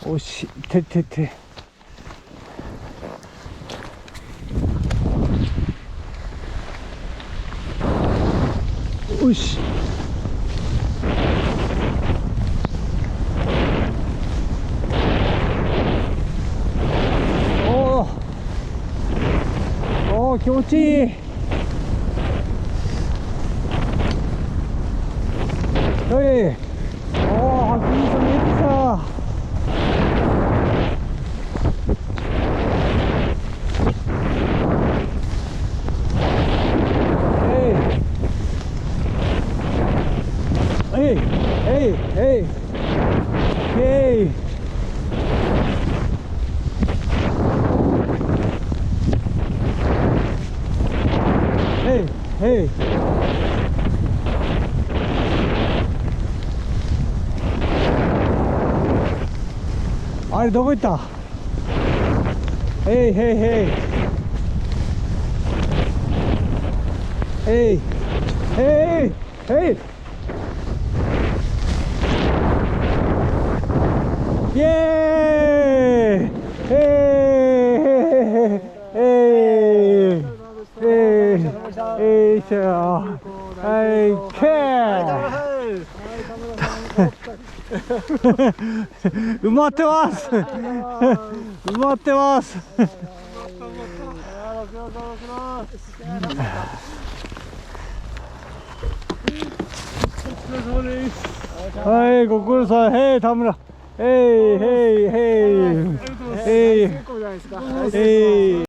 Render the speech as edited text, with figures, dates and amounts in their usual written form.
おし、ててて。よし。おー。おー、気持ちいい。はい。おー、富士山見えてきた。えい、えい、えい、えい。えい、えい。あれどこ行った？えい、えい、えい。えい、えい、えい。イエーイ。えーえーえーえーしょはいけー埋まってます埋まってますはい、ご苦労さん。へい、田村。へい、へい、へい。へい。へい。